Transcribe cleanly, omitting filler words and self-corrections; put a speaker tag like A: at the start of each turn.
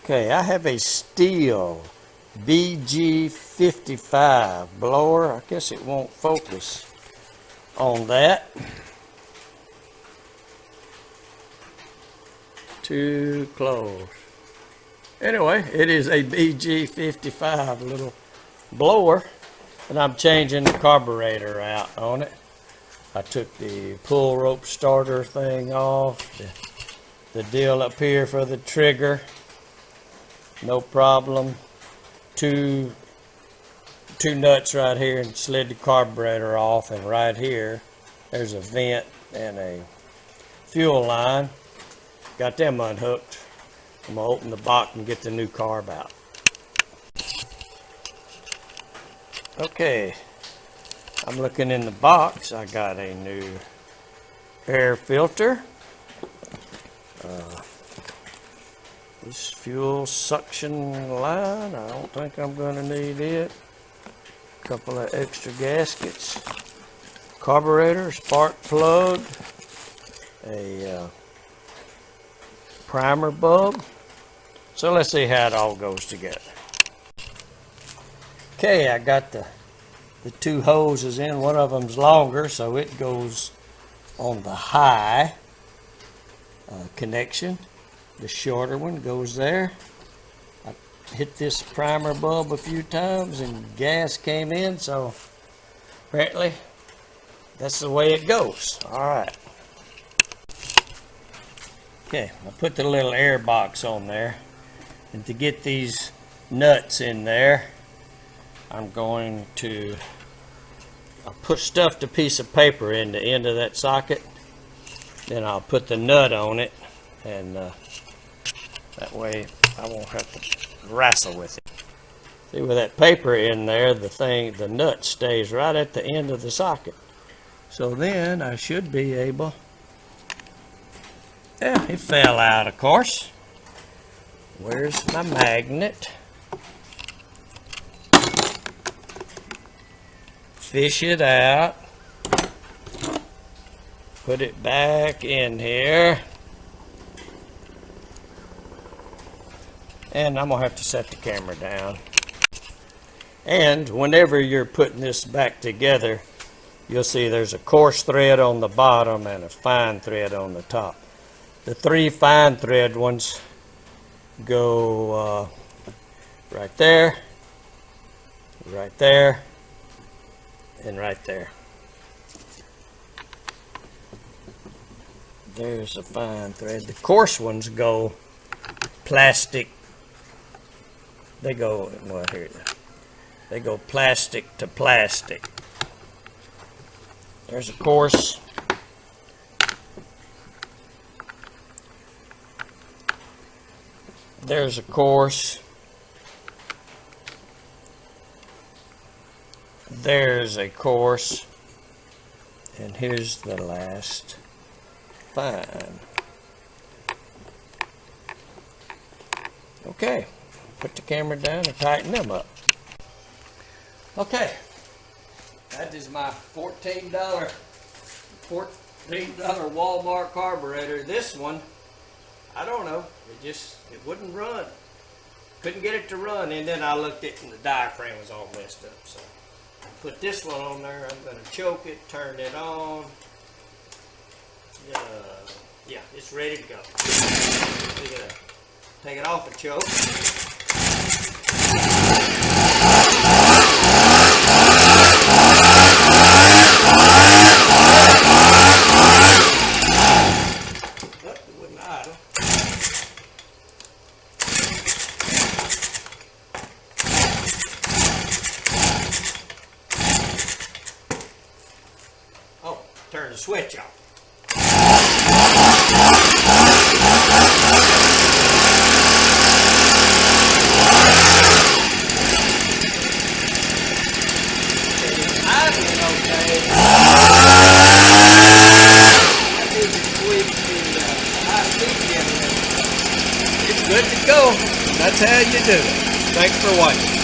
A: Okay, I have a Stihl BG 55 blower. I guess it won't focus on that. Too close. Anyway, it is a BG 55 little blower, and I'm changing the carburetor out on it. I took the pull rope starter thing off, the deal up here for the trigger, no problem. Two nuts right here, and slid the carburetor off, and right here there's a vent and a fuel line. Got them unhooked. I'm gonna open the box and get the new carb out. Okay, I'm looking in the box. I got a new air filter. This fuel suction line, I don't think I'm going to need it. A couple of extra gaskets. Carburetor, spark plug. A primer bulb. So let's see how it all goes together. Okay, I got the two hoses in. One of them's longer, so it goes on the high connection. The shorter one goes there. I hit this primer bulb a few times and gas came in, so apparently that's the way it goes. Alright. Okay, I put the little air box on there, and to get these nuts in there, I'm going to stuffed a piece of paper in the end of that socket. Then I'll put the nut on it, and that way I won't have to wrestle with it. See, with that paper in there, the nut stays right at the end of the socket. So then I should be able. Yeah, it fell out, of course. Where's my magnet? Fish it out. Put it back in here. And I'm going to have to set the camera down. And whenever you're putting this back together, you'll see there's a coarse thread on the bottom and a fine thread on the top. The three fine thread ones go right there, and right there. There's a fine thread. The coarse ones go plastic. They go, well, here, they go plastic to plastic. There's a coarse. There's a coarse. There's a coarse. And here's the last fine. Okay, put the camera down and tighten them up. Okay, that is my $14 Walmart carburetor. This one, I don't know, it wouldn't run. Couldn't get it to run, and then I looked at it and the diaphragm was all messed up. So I put this one on there. I'm going to choke it, turn it on. Yeah, it's ready to go. Take it off the choke. It wouldn't idle. Oh, turn the switch off. It's good to go. That's how you do it. Thanks for watching.